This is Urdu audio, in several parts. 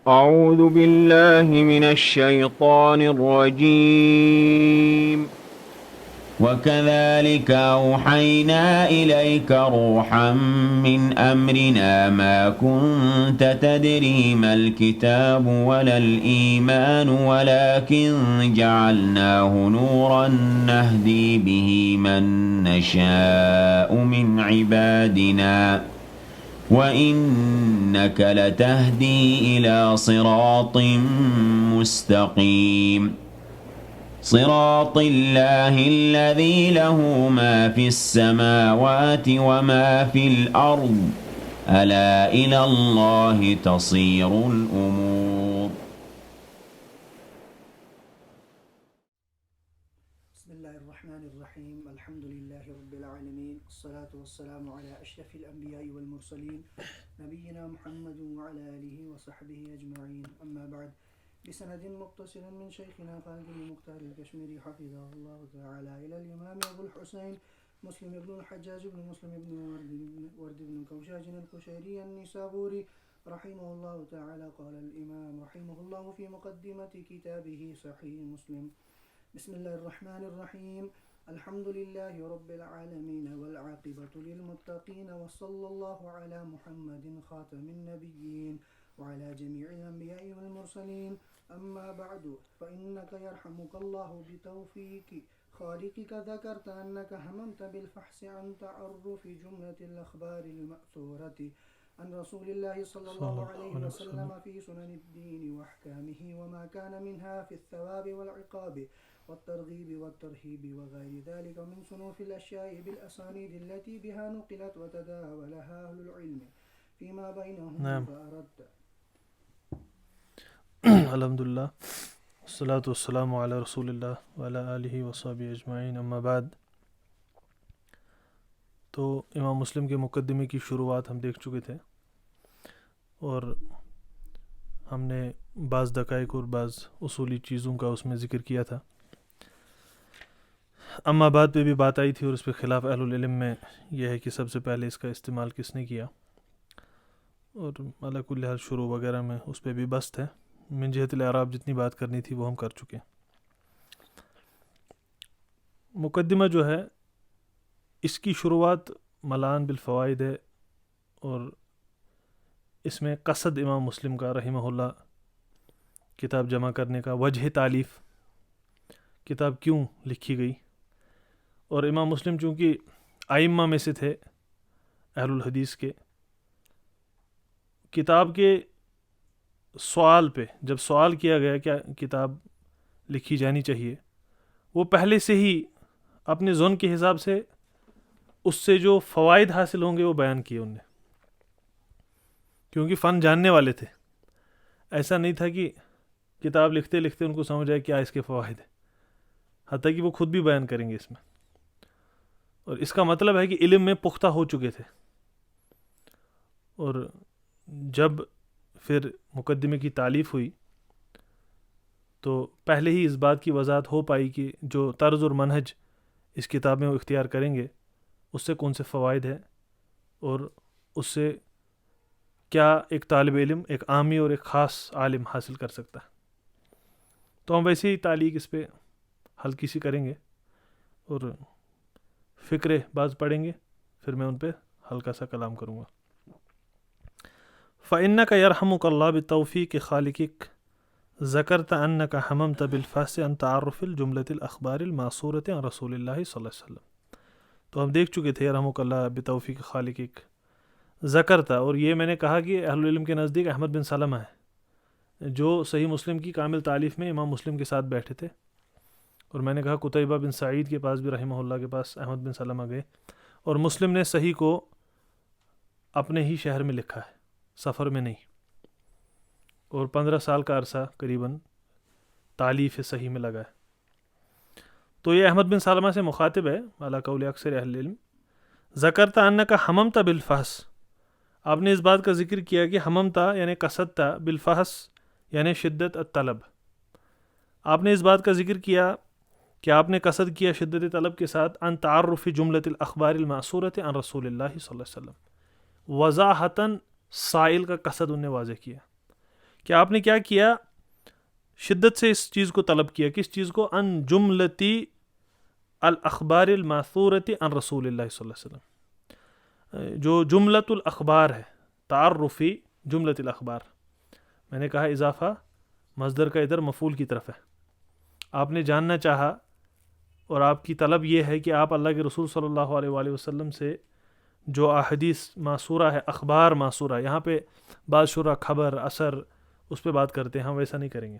أعوذ بالله من الشيطان الرجيم. وكذلك أوحينا إليك روحا من أمرنا ما كنت تدري ما الكتاب ولا الإيمان ولكن جعلناه نورا نهدي به من نشاء من عبادنا وإنك لتهدي إلى صراط مستقيم صراط الله الذي له ما في السماوات وما في الأرض ألا إلى الله تصير الأمور. بسم الله الرحمن الرحيم. الحمد لله رب العالمين، الصلاة والسلام على أشرف الأنبياء والمرسلين نبينا محمد وعلى آله وصحبه أجمعين. أما بعد، بسند متصل من شيخنا خالد المختار الكشميري حفظه الله تعالى إلى الإمام أبو الحسين مسلم بن الحجاج بن مسلم بن ورد بن كوشاج القشيري النسابوري رحمه الله تعالى قال الإمام رحمه الله في مقدمة كتابه صحيح مسلم: بسم الله الرحمن الرحيم. الحمد لله رب العالمين والعاقبة للمتقين، وصلى الله على محمد خاتم النبيين وعلى جميع الأنبياء والمرسلين. أما بعد، فإنك يرحمك الله بتوفيق خالقك ذكرت أنك هممت بالفحص عن تعرف جملة الأخبار المأثورة عن رسول الله صلى الله عليه وسلم في سنن الدين وأحكامه وما كان منها في الثواب والعقاب والترغيب والترهيب وغير ذلك من صنوف الأشياء بالأسانيد التي بها نقلت وتداولها أهل العلم فيما بينهم. فأردت الحمدللہ والصلاة والسلام علی رسول اللہ وعلی آلہ وصحبہ اجمعین. اما بعد، تو امام مسلم کے مقدمے کی شروعات ہم دیکھ چکے تھے اور ہم نے بعض دقائق اور بعض اصولی چیزوں کا اس میں ذکر کیا تھا. اما بعد پہ بھی بات آئی تھی اور اس پہ خلاف اہل العلم میں یہ ہے کہ سب سے پہلے اس کا استعمال کس نے کیا، اور علی کل حال شروع وغیرہ میں اس پہ بھی بست ہے. من جہت الاعراب جتنی بات کرنی تھی وہ ہم کر چکے. مقدمہ جو ہے اس کی شروعات ملان بالفوائد ہے، اور اس میں قصد امام مسلم کا رحمہ اللہ کتاب جمع کرنے کا، وجہ تالیف، کتاب کیوں لکھی گئی. اور امام مسلم چونکہ ائمہ میں سے تھے اہل الحدیث کے، کتاب کے سوال پہ جب سوال کیا گیا کیا کتاب لکھی جانی چاہیے، وہ پہلے سے ہی اپنے ظن کے حساب سے اس سے جو فوائد حاصل ہوں گے وہ بیان کیے انہوں نے، کیونکہ فن جاننے والے تھے. ایسا نہیں تھا کہ کتاب لکھتے لکھتے ان کو سمجھ آئے کیا اس کے فوائد ہیں، حتیٰ کہ وہ خود بھی بیان کریں گے اس میں. اور اس کا مطلب ہے کہ علم میں پختہ ہو چکے تھے. اور جب پھر مقدمے کی تالیف ہوئی تو پہلے ہی اس بات کی وضاحت ہو پائی کہ جو طرز اور منہج اس کتاب میں وہ اختیار کریں گے اس سے کون سے فوائد ہیں اور اس سے کیا ایک طالب علم، ایک عامی اور ایک خاص عالم حاصل کر سکتا ہے. تو ہم ویسے ہی تعلیق اس پہ ہلکی سی کریں گے اور فکرے بعض پڑھیں گے، پھر میں ان پہ ہلکا سا کلام کروں گا. فإنك يرحمك الله بتوفيق خالقك ذكرت أنك هممت بالفحص عن تعرف الجملة الأخبار المأثورة عن رسول الله صلی اللہ علیہ وسلم. تو ہم دیکھ چکے تھے يرحمك الله بتوفيق خالقك ذکرتا، اور یہ میں نے کہا کہ اہل العلم کے نزدیک احمد بن سلمہ ہے جو صحیح مسلم کی کامل تالیف میں امام مسلم کے ساتھ بیٹھے تھے. اور میں نے کہا قتیبہ بن سعید کے پاس بھی رحمہ اللہ کے پاس احمد بن سلمہ گئے، اور مسلم نے صحیح کو اپنے ہی شہر میں لکھا ہے، سفر میں نہیں، اور 15 سال کا عرصہ قریباً تالیف صحیح میں لگا ہے. تو یہ احمد بن سلمہ سے مخاطب ہے علی قول اکثر اہل علم. ذکرتا انک حممت بالفحص، آپ نے اس بات کا ذکر کیا کہ حممتا یعنی قصدتا، بالفحص یعنی شدت الطلب. آپ نے اس بات کا ذکر کیا کہ آپ نے قصد کیا شدت طلب کے ساتھ ان تعرف جملۃ الاخبار المأثورۃ عن رسول اللہ صلی اللہ علیہ وسلم. وضاحتاً سائل کا قصد انہیں واضح کیا کہ آپ نے کیا کیا، شدت سے اس چیز کو طلب کیا، کس چیز کو، ان جملتی الاخبار الماثورۃ عن رسول اللہ صلی اللہ علیہ وسلم، جو جملۃ الاخبار ہے، تعارفی جملۃ الاخبار، میں نے کہا اضافہ مصدر کا ادھر مفعول کی طرف ہے، آپ نے جاننا چاہا اور آپ کی طلب یہ ہے کہ آپ اللہ کے رسول صلی اللہ علیہ وآلہ وسلم سے جو احادیث معصورہ ہے، اخبار معصورہ، یہاں پہ بعض شرح خبر، اثر، اس پہ بات کرتے ہیں، ہم ویسا نہیں کریں گے،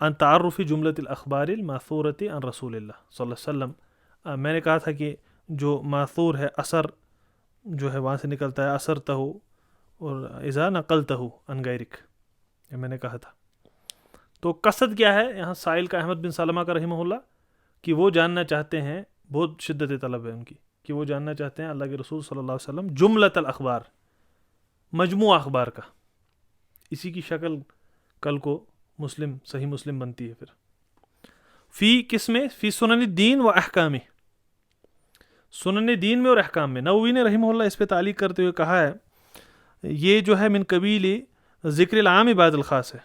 ان تعارفی جملۃ الاخبار الماثورۃ عن رسول اللہ صلی اللہ علیہ وسلم، میں نے کہا تھا کہ جو ماثور ہے، اثر جو ہے وہاں سے نکلتا ہے اثر تہو اور اذا نقلتہ عن غیرک، یہ میں نے کہا تھا۔ تو قصد کیا ہے یہاں سائل کا، احمد بن سلمہ کا رحمہ اللہ، کہ وہ جاننا چاہتے ہیں، بہت شدت طلب ہے ان کی، کہ وہ جاننا چاہتے ہیں اللہ کے رسول صلی اللہ علیہ وسلم جملۃ الاخبار، مجموعہ اخبار کا، اسی کی شکل کل کو مسلم، صحیح مسلم بنتی ہے پھر، فی کس میں، فی سنن الدین و احکام، سنن دین میں اور احکام میں۔ نووی نے رحمہ اللہ اس پہ تعلیق کرتے ہوئے کہا ہے یہ جو ہے من قبیل ذکر العام بعد الخاص ہے،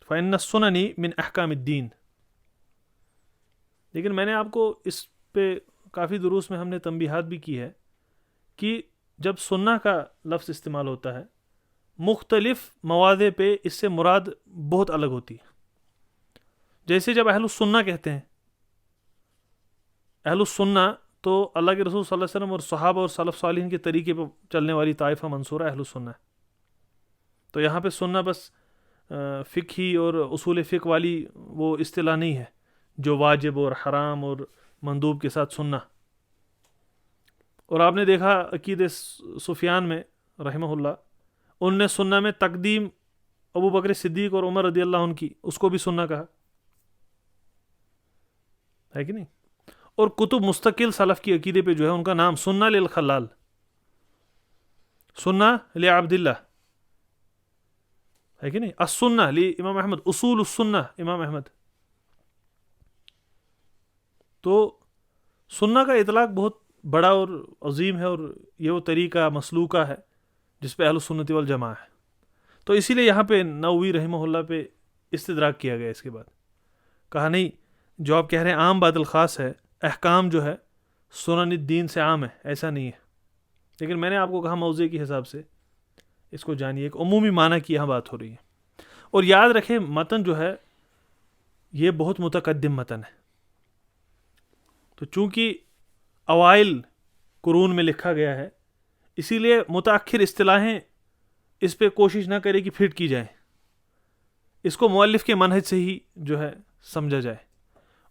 فإن السنن من احکام الدین۔ لیکن میں نے آپ کو اس پہ کافی دروس میں ہم نے تنبیہات بھی کی ہے کہ جب سنہ کا لفظ استعمال ہوتا ہے مختلف مواضع پہ، اس سے مراد بہت الگ ہوتی ہے۔ جیسے جب اہل السنہ کہتے ہیں، اہل السنہ تو اللہ کے رسول صلی اللہ علیہ وسلم اور صحابہ اور سلف صالحین کے طریقے پہ چلنے والی طائفہ منصورہ اہل السنہ ہے۔ تو یہاں پہ سنہ بس فقہی اور اصول فقہ والی وہ اصطلاح نہیں ہے جو واجب اور حرام اور مندوب کے ساتھ سننا۔ اور آپ نے دیکھا عقید سفیان میں رحمہ اللہ، ان نے سنہ میں تقدیم ابو بکر صدیق اور عمر رضی اللہ عنہ کی، اس کو بھی سنہ کہا ہے کہ نہیں؟ اور کتب مستقل سلف کی عقیدے پہ جو ہے ان کا نام سنہ للخلال، سنہ لعبداللہ، ہے کہ نہیں؟ السنہ لی امام احمد، اصول السنہ امام احمد۔ تو سنہ کا اطلاق بہت بڑا اور عظیم ہے، اور یہ وہ طریقہ مسلوکہ ہے جس پہ اہل السنت والجماعہ ہے۔ تو اسی لیے یہاں پہ نووی رحمہ اللہ پہ استدراک کیا گیا، اس کے بعد کہا نہیں، جو آپ کہہ رہے ہیں عام بعد الخاص ہے، احکام جو ہے سنن الدین سے عام ہے، ایسا نہیں ہے۔ لیکن میں نے آپ کو کہا موضوع کے حساب سے اس کو جانیے، ایک عمومی معنی کی یہاں بات ہو رہی ہے۔ اور یاد رکھیں متن جو ہے یہ بہت متقدم متن ہے، تو چونکہ اوائل قرون میں لکھا گیا ہے، اسی لیے متأخر اصطلاحیں اس پہ کوشش نہ کرے کہ فٹ کی جائیں، اس کو مؤلف کے منہج سے ہی جو ہے سمجھا جائے۔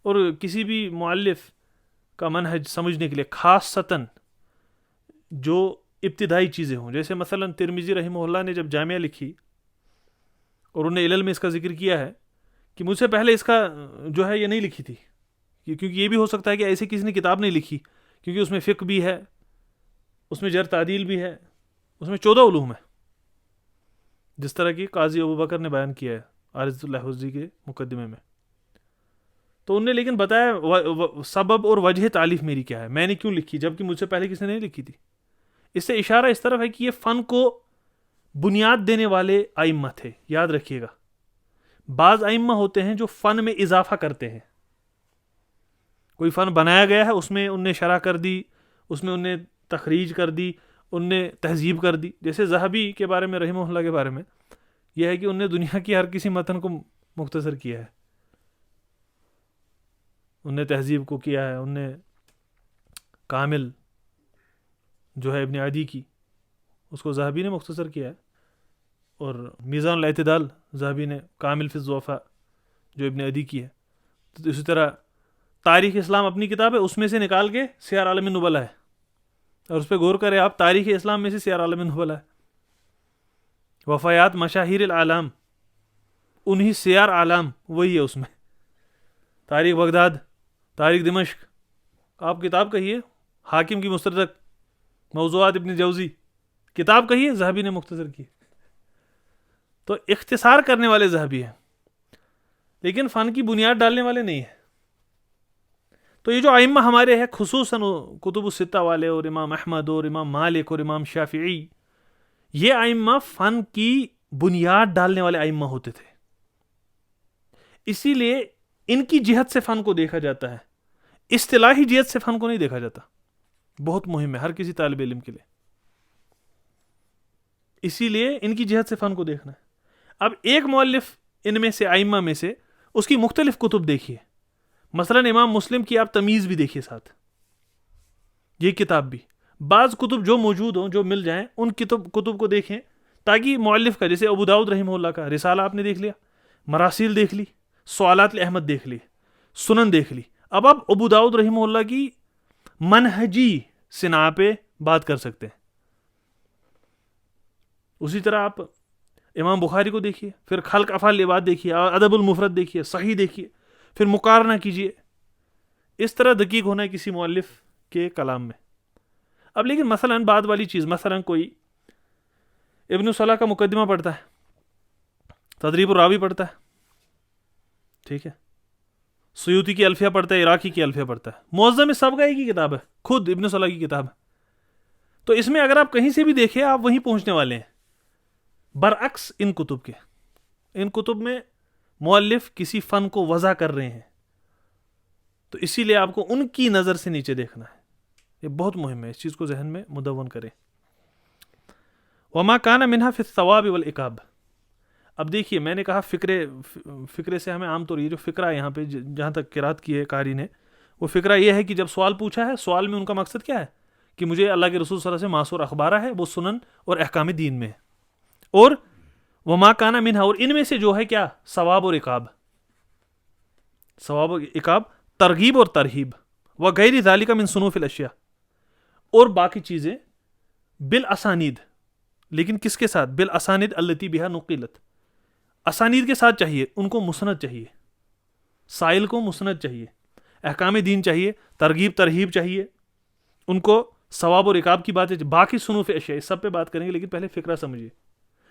اور کسی بھی مؤلف کا منہج سمجھنے کے لیے خاصتاً جو ابتدائی چیزیں ہوں، جیسے مثلا ترمذی رحمہ اللہ نے جب جامعہ لکھی اور انہوں نے علل میں اس کا ذکر کیا ہے کہ مجھ سے پہلے اس کا جو ہے یہ نہیں لکھی تھی، کیونکہ یہ بھی ہو سکتا ہے کہ ایسی کسی نے کتاب نہیں لکھی، کیونکہ اس میں فقہ بھی ہے، اس میں جرح تعدیل بھی ہے، اس میں 14 علوم ہے، جس طرح کی قاضی ابو بکر نے بیان کیا ہے عارض اللہ حزی کے مقدمے میں۔ تو انہوں نے لیکن بتایا سبب اور وجہ تالیف میری کیا ہے، میں نے کیوں لکھی جبکہ مجھ سے پہلے کسی نے نہیں لکھی تھی۔ اس سے اشارہ اس طرف ہے کہ یہ فن کو بنیاد دینے والے ائمہ تھے۔ یاد رکھیے گا، بعض ائمہ ہوتے ہیں جو فن میں اضافہ کرتے ہیں، کوئی فن بنایا گیا ہے اس میں ان نے شرح کر دی، اس میں ان نے تخریج کر دی، ان نے تہذیب کر دی۔ جیسے ذہبی کے بارے میں رحمہ اللہ کے بارے میں یہ ہے کہ ان نے دنیا کی ہر کسی متن کو مختصر کیا ہے، ان نے تہذیب کو کیا ہے، ان نے کامل جو ہے ابن عدی کی، اس کو ذہبی نے مختصر کیا ہے، اور میزان الاعتدال ذہبی نے، کامل فی الضعفاء جو ابن عدی کی ہے۔ تو اسی طرح تاریخ اسلام اپنی کتاب ہے، اس میں سے نکال کے سیر عالم النبلہ ہے، اور اس پہ غور کریں آپ، تاریخ اسلام میں سے سیر عالم النبلہ ہے۔ وفایات مشاہیر العالم، انہی سیر عالم وہی ہے اس میں۔ تاریخ بغداد، تاریخ دمشق، آپ کتاب کہیے، حاکم کی مستدرک، موضوعات ابن جوزی، کتاب کہیے، ذہبی نے مختصر کی۔ تو اختصار کرنے والے ذہبی ہیں، لیکن فن کی بنیاد ڈالنے والے نہیں ہیں۔ تو یہ جو ائمہ ہمارے ہیں، خصوصاً کتب الستہ والے اور امام احمد اور امام مالک اور امام شافعی، یہ ائمہ فن کی بنیاد ڈالنے والے ائمہ ہوتے تھے، اسی لیے ان کی جہت سے فن کو دیکھا جاتا ہے، اصطلاحی جہت سے فن کو نہیں دیکھا جاتا. بہت مہم ہے ہر کسی طالب علم کے لیے، اسی لیے ان کی جہت سے فن کو دیکھنا ہے. اب ایک مؤلف ان میں سے ائمہ میں سے اس کی مختلف کتب دیکھیے، مثلا امام مسلم کی آپ تمیز بھی دیکھیے ساتھ، یہ کتاب بھی، بعض کتب جو موجود ہوں جو مل جائیں ان کتب کو دیکھیں، تاکہ مؤلف کا، جیسے ابو داؤد رحمہ اللہ کا رسالہ آپ نے دیکھ لیا، مراسیل دیکھ لی، سوالات احمد دیکھ لی، سنن دیکھ لی، اب آپ ابو داؤد رحمہ اللہ کی منہجی صناع پہ بات کر سکتے ہیں. اسی طرح آپ امام بخاری کو دیکھیے، پھر خلق افعال العباد دیکھیے، ادب المفرد دیکھیے، صحیح دیکھیے، پھر مقارنہ کیجیے. اس طرح دقیق ہونا ہے کسی مؤلف کے کلام میں. اب لیکن مثلا بعد والی چیز، مثلا کوئی ابن صلاح کا مقدمہ پڑھتا ہے، تدریب الراوی پڑھتا ہے، ٹھیک ہے، سیوطی کی الفیہ پڑھتا ہے، عراقی کی الفیہ پڑھتا ہے، معظم سب کا ایک ہی کتاب ہے، خود ابن صلاح کی کتاب ہے. تو اس میں اگر آپ کہیں سے بھی دیکھیں آپ وہیں پہنچنے والے ہیں. برعکس ان کتب میں مؤلف کسی فن کو وضع کر رہے ہیں، تو اسی لیے آپ کو ان کی نظر سے نیچے دیکھنا ہے. یہ بہت مہم ہے، اس چیز کو ذہن میں مدون کریں. وما کان منہا فی الثواب والعقاب. اب دیکھیے میں نے کہا فقرے سے ہمیں عام طور یہ جو فقرہ ہے یہاں پہ جہاں تک قرات کی ہے قاری نے، وہ فقرہ یہ ہے کہ جب سوال پوچھا ہے، سوال میں ان کا مقصد کیا ہے کہ مجھے اللہ کے رسول صلی اللہ علیہ وسلم سے معصور اخبارہ ہے، وہ سنن اور احکام دین میں ہے، اور وما کان منہا، اور ان میں سے جو ہے کیا، ثواب اور عقاب، ثواب اور عقاب، ترغیب اور ترہیب، وغیر ذالک من صنوف الاشیاء، اور باقی چیزیں بالاسانید، لیکن کس کے ساتھ، بالاسانید التی بہا نقلت، اسانید کے ساتھ چاہیے، ان کو مسند چاہیے، سائل کو مسند چاہیے، احکام دین چاہیے، ترغیب ترہیب چاہیے، ان کو ثواب اور عقاب کی باتیں، باقی صنوف اشیاء سب پہ بات کریں گے، لیکن پہلے فقرہ سمجھیے.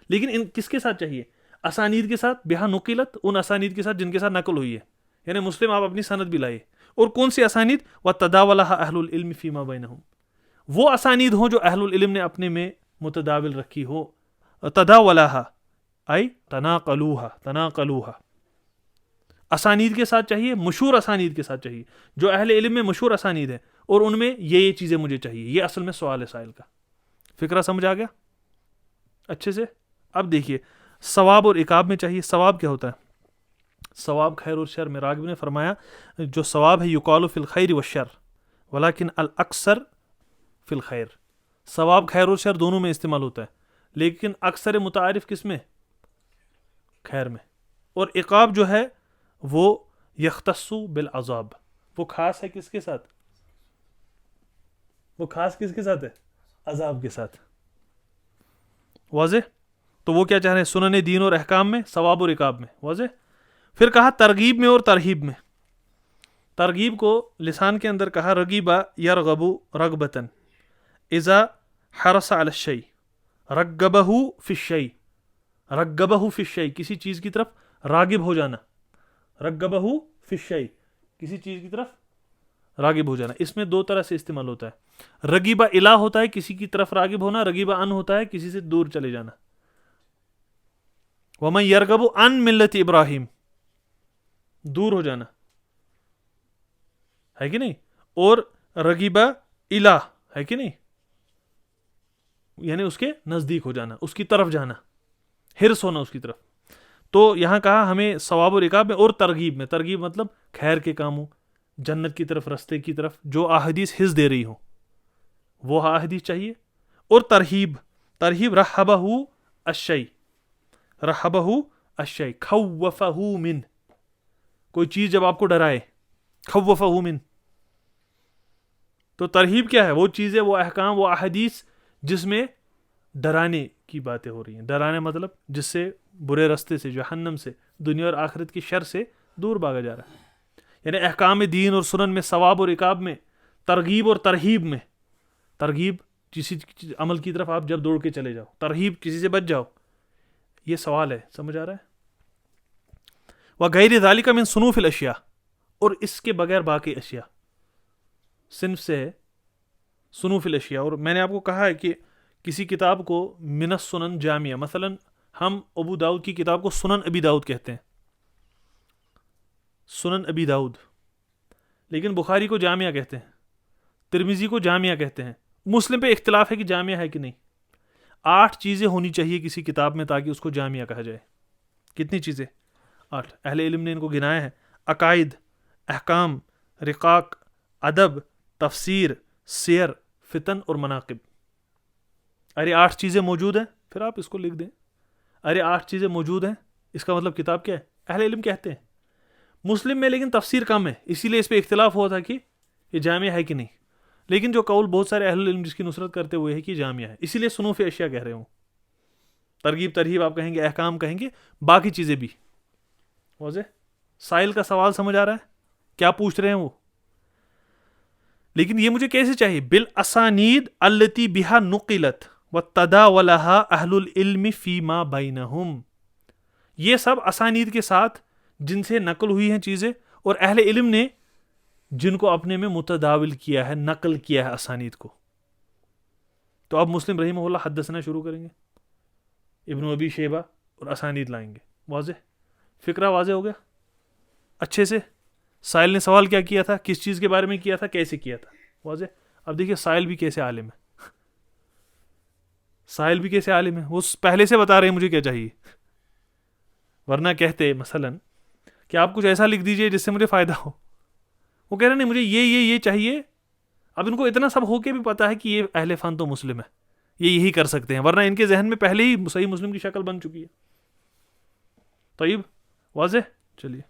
لیکن ان کس کے ساتھ چاہیے، اسانید کے ساتھ، بہا نقلت، ان اسانید کے ساتھ جن کے ساتھ نقل ہوئی ہے، یعنی مسلم آپ اپنی سند بھی لائے. اور کون سی اسانید، وتداولها اہل العلم فیما بینہم، وہ اسانید ہوں جو اہل العلم نے اپنے میں متداول رکھی ہو. تداولها ای تناقلوها، اسانید کے ساتھ چاہیے، مشہور اسانید کے ساتھ چاہیے، جو اہل علم میں مشہور اسانید ہیں، اور ان میں یہ چیزیں مجھے چاہیے. یہ اصل میں سوال ہے سائل کا. فقرہ سمجھ آ گیا اچھے سے؟ اب دیکھیے ثواب اور عقاب میں چاہیے. ثواب کیا ہوتا ہے؟ ثواب خیر اور شر میں راغب نے فرمایا جو ثواب ہے یقال فی الخیر والشر ولکن الاکثر فی الخیر. ثواب خیر اور شر دونوں میں استعمال ہوتا ہے، لیکن اکثر متعارف کس میں، خیر میں. اور عقاب جو ہے وہ یختص بالعذاب، وہ خاص ہے کس کے ساتھ، وہ خاص کس کے ساتھ ہے، عذاب کے ساتھ. واضح؟ تو وہ کیا چاہ رہے ہیں، سنن دین اور احکام میں، ثواب اور عقاب میں. واضح؟ پھر کہا ترغیب میں اور ترہیب میں. ترغیب کو لسان کے اندر کہا رغیبا یرغب رغبتن اذا حرص علی الشیء، رغبہ فی الشیء، رغبہ فی الشیء، کسی چیز کی طرف راغب ہو جانا، رغبہ فی الشیء، کسی چیز کی طرف راغب ہو جانا. اس میں دو طرح سے استعمال ہوتا ہے. رغیبہ الہ ہوتا ہے کسی کی طرف راغب ہونا، رغیبہ ان ہوتا ہے کسی سے دور چلے جانا. ومن یرغب عن ملت ابراہیم، دور ہو جانا ہے کہ نہیں، اور رغیبہ الہ ہے کہ نہیں، یعنی اس کے نزدیک ہو جانا، اس کی طرف جانا، حرص ہونا اس کی طرف. تو یہاں کہا ہمیں ثواب اور عقاب میں اور ترغیب میں. ترغیب مطلب خیر کے کاموں، جنت کی طرف، رستے کی طرف، جو احادیث حص دے رہی ہوں وہ احادیث چاہیے. اور ترہیب، ترہیب رحبہ الشیء، رحبہ الشیء، خوفہ من، کوئی چیز جب آپ کو ڈرائے، خوفہ من. تو ترہیب کیا ہے، وہ چیزیں، وہ احکام، وہ احادیث جس میں ڈرانے کی باتیں ہو رہی ہیں. ڈرانے مطلب جس سے برے رستے سے، جہنم سے، دنیا اور آخرت کی شر سے دور بھاگا جا رہا ہے. یعنی احکام دین اور سنن میں، ثواب اور عقاب میں، ترغیب اور ترہیب میں. ترغیب کسی عمل کی طرف آپ جب دوڑ کے چلے جاؤ، ترہیب کسی سے بچ جاؤ. یہ سوال ہے، سمجھ آ رہا ہے؟ وغیر ذالک من صنوف الاشیاء، اور اس کے بغیر باقی اشیاء. صنف سے ہے صنوف الاشیاء. اور میں نے آپ کو کہا ہے کہ کسی کتاب کو من السنن جامعہ، مثلا ہم ابو داؤد کی کتاب کو سنن ابی داؤد کہتے ہیں، سنن ابی داؤد، لیکن بخاری کو جامعہ کہتے ہیں، ترمذی کو جامعہ کہتے ہیں۔ مسلم پہ اختلاف ہے کہ جامعہ ہے کہ نہیں۔ 8 چیزیں ہونی چاہیے کسی کتاب میں تاکہ اس کو جامعہ کہا جائے۔ کتنی چیزیں؟ 8۔ اہل علم نے ان کو گنایا ہے: عقائد، احکام، رقاق، ادب، تفسیر، سیر، فتن اور مناقب۔ ارے 8 چیزیں موجود ہیں، پھر آپ اس کو لکھ دیں۔ ارے 8 چیزیں موجود ہیں، اس کا مطلب کتاب کیا ہے؟ اہل علم کہتے ہیں۔ مسلم میں لیکن تفسیر کم ہے، اسی لیے اس پہ اختلاف ہوا تھا کہ یہ جامعہ ہے کہ نہیں، لیکن جو قول بہت سارے اہل علم جس کی نصرت کرتے ہوئے ہے کہ جامعہ ہے، اسی لیے صنوف اشیاء کہہ رہے ہوں۔ ترغیب ترہیب آپ کہیں گے، احکام کہیں گے، باقی چیزیں بھی واضح۔ سائل کا سوال سمجھ آ رہا ہے کیا پوچھ رہے ہیں وہ؟ لیکن یہ مجھے کیسے چاہیے؟ بالاسانید التی بہا نقلت وتداولها اہل العلم فیما بینہم، یہ سب اسانید کے ساتھ جن سے نقل ہوئی ہیں چیزیں، اور اہل علم نے جن کو اپنے میں متداول کیا ہے، نقل کیا ہے اسانید کو۔ تو اب مسلم رحمہ اللہ حدثنا شروع کریں گے، ابن ابی شیبہ، اور اسانید لائیں گے۔ واضح؟ فکرہ واضح ہو گیا اچھے سے؟ سائل نے سوال کیا کیا تھا، کس چیز کے بارے میں کیا تھا، کیسے کیا تھا؟ واضح؟ اب دیکھیے سائل بھی کیسے عالم ہے، سائل بھی کیسے عالم ہے، وہ پہلے سے بتا رہے ہیں مجھے کیا چاہیے، ورنہ کہتے مثلا کہ آپ کچھ ایسا لکھ دیجئے جس سے مجھے فائدہ ہو، وہ کہہ رہے نہیں مجھے یہ چاہیے۔ اب ان کو اتنا سب ہو کے بھی پتا ہے کہ یہ اہل فن تو مسلم ہے، یہ یہی کر سکتے ہیں، ورنہ ان کے ذہن میں پہلے ہی صحیح مسلم کی شکل بن چکی ہے۔ طيب واضح؟ چلیے۔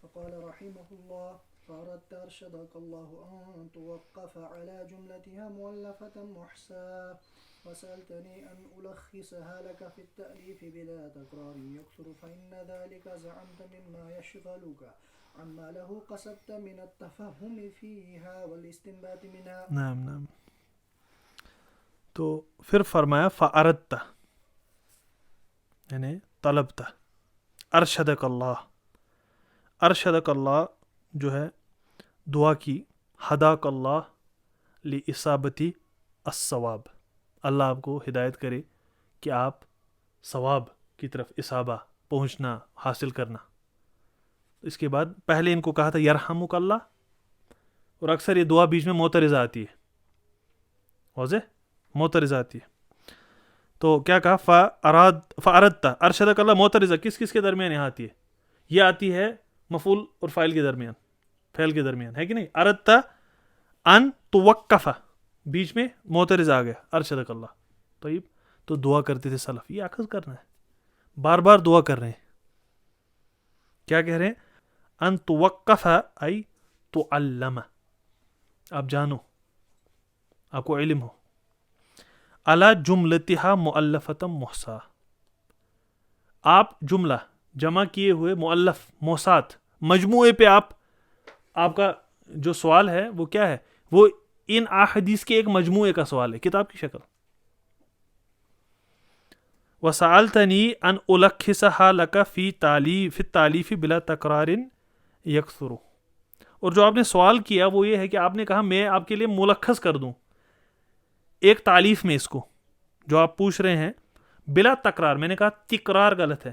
فقال رحمه الله: فأردت أرشدك الله أن توقف على جملتها مؤلفة محصاة، وسألتني أن ألخصها لك في التأليف بلا تكرار يكثر، فإن ذلك زعمت مما يشغلك عما له قصدت من التفهم فيها والاستنباط منها۔ نعم۔ تو پھر فرمایا فأردت یعنی طلبت، ارشدک اللہ، ارشدک اللہ جو ہے دعا کی، ہداک اللہ لإصابتی الصواب، اللہ آپ کو ہدایت کرے کہ آپ ثواب کی طرف اصابہ پہنچنا، حاصل کرنا۔ اس کے بعد پہلے ان کو کہا تھا یرحمک اللہ، اور اکثر یہ دعا بیچ میں معترضہ آتی ہے، واضح؟ معترضہ آتی ہے، تو کیا کہا؟ فأردت، ارشدک اللہ، معترضہ کس کے درمیان یہاں آتی ہے؟ یہ آتی ہے مفعول اور فاعل کے درمیان، فعل کے درمیان، ہے کہ نہیں؟ اردت ان توقف، بیچ میں معترض آ گیا، ارشدک اللہ۔ طيب تو دعا کرتے تھے سلف، یہ اخذ کرنا ہے، بار بار دعا کر رہے ہیں۔ کیا کہہ رہے ہیں؟ ان توقف ای تعلم، آپ جانو، آپ کو علم ہو، علی جملتها مؤلفۃ محصا، آپ جملہ جمع کیے ہوئے مؤلف محصات مجموعے پہ آپ کا جو سوال ہے وہ کیا ہے؟ وہ ان احادیث کے ایک مجموعے کا سوال ہے، کتاب کی شکل۔ وسألتنی ان الخصها لك فی التالیف بلا تکرار یکثر، اور جو آپ نے سوال کیا وہ یہ ہے کہ آپ نے کہا میں آپ کے لیے ملخص کر دوں ایک تالیف میں اس کو جو آپ پوچھ رہے ہیں، بلا تکرار، میں نے کہا تکرار غلط ہے،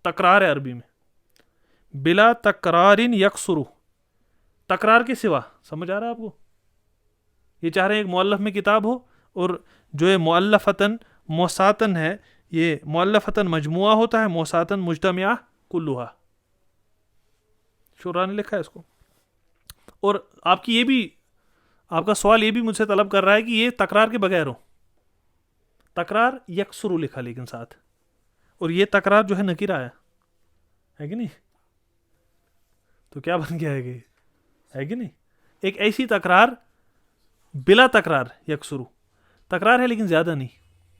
تکرار ہے عربی میں، بلا تکرار یکثر، تکرار کے سوا، سمجھ آ رہا ہے آپ کو؟ یہ چاہ رہے ہیں ایک مؤلف میں کتاب ہو، اور جو ہے مؤلفتاً موساتاً ہے، یہ مؤلفتاً مجموعہ ہوتا ہے، موساتاً مجتمعہ کلھا، شعراء نے لکھا ہے اس کو۔ اور آپ کی یہ بھی، آپ کا سوال یہ بھی مجھ سے طلب کر رہا ہے کہ یہ تکرار کے بغیر ہو، تکرار یکسر لکھا لیکن ساتھ، اور یہ تکرار جو ہے نکیرہ ہے کہ نہیں؟ تو کیا بن گیا ہے کہ نہیں؟ ایک ایسی تکرار بلا تکرار یکسر، تکرار ہے لیکن زیادہ نہیں،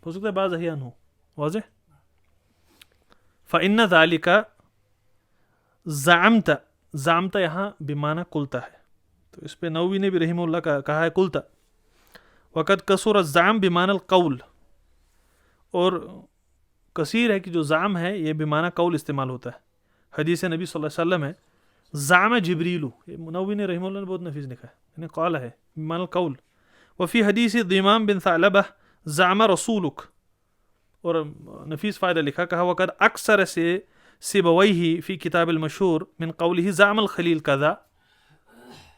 ہو سکتا ہے بعض احیان ہو، واضح؟ فإن ذلك زعمت یہاں بمعنی قلت ہے، تو اس پہ نووی نے بھی رحمہ اللہ کا کہا ہے قلت، وقد کثر الزعم بمعنی القول، اور کثیر ہے کہ جو زعم ہے یہ بمعنی قول استعمال ہوتا ہے۔ حدیث نبی صلی اللہ علیہ وسلم ہے زعم جبریل، نووی نے رحمہ اللہ نے بہت نفیس لکھا ہے، یعنی قال ہے بمعنی القول۔ وفی حدیث ضمام بن ثعلبہ زعم رسولک، اور نفیس فائدہ لکھا، کہا وقد اکثر سے سیبویہ فی کتاب المشہور من قولہ زعم الخلیل کذا،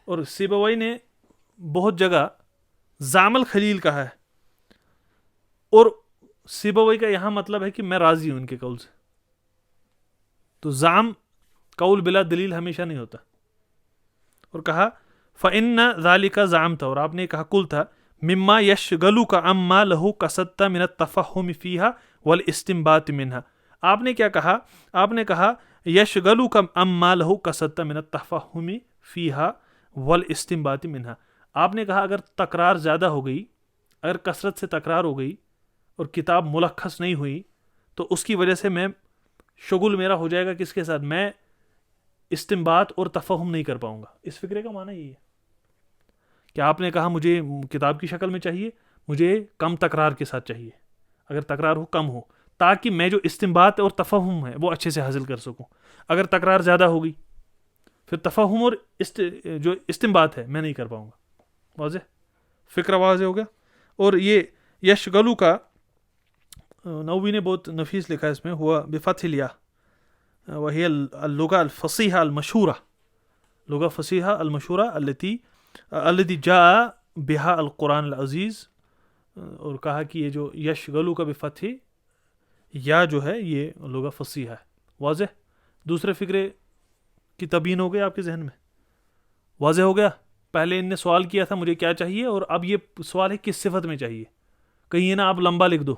اور سیبوی نے بہت جگہ زعم الخلیل کہا ہے، اور سیبوی کا یہاں مطلب ہے کہ میں راضی ہوں ان کے قول سے. تو زعم قول بلا دلیل ہمیشہ نہیں ہوتا. اور کہا فَإِنَّ ذَلِكَ زَعَمْتَ، اور آپ نے کہا قُلْ تھا مما یشغلک عما لہ قصدت من التفہم فیہا والاستنباط منہا. آپ نے کیا کہا؟ آپ نے کہا یشغلک عما لہ قصدت من التفہم فیہا والاستنباط منہا. آپ نے کہا اگر تکرار زیادہ ہو گئی، اگر کثرت سے تکرار ہو گئی اور کتاب ملخص نہیں ہوئی، تو اس کی وجہ سے میں شغل میرا ہو جائے گا کس کے ساتھ؟ میں استنباط اور تفہم نہیں کر پاؤں گا. اس فکرے کا معنی یہی ہے کہ آپ نے کہا مجھے کتاب کی شکل میں چاہیے، مجھے کم تکرار کے ساتھ چاہیے، اگر تکرار ہو کم ہو، تاکہ میں جو استنباط اور تفہم ہے وہ اچھے سے حاصل کر سکوں. اگر تکرار زیادہ ہوگی پھر تفہم اور جو استنباط ہے میں نہیں کر پاؤں گا. واضح فکرہ واضح ہو گیا. اور یہ یشغلو کا نووی نے بہت نفیس لکھا ہے اس میں، ہوا بفتح الیاء وہی اللغة الفصیحہ المشہورہ، لغہ فصیحہ المشہورہ التي جاء بها القرآن العزیز. اور کہا کہ یہ جو یشغلو کا بفتح یا جو ہے یہ لغہ فصیحہ ہے. واضح. دوسرے فکرے کی تبیین ہو گئی آپ کے ذہن میں، واضح ہو گیا. پہلے ان نے سوال کیا تھا مجھے کیا چاہیے، اور اب یہ سوال ہے کس صفت میں چاہیے. کہیں یہ نا آپ لمبا لکھ دو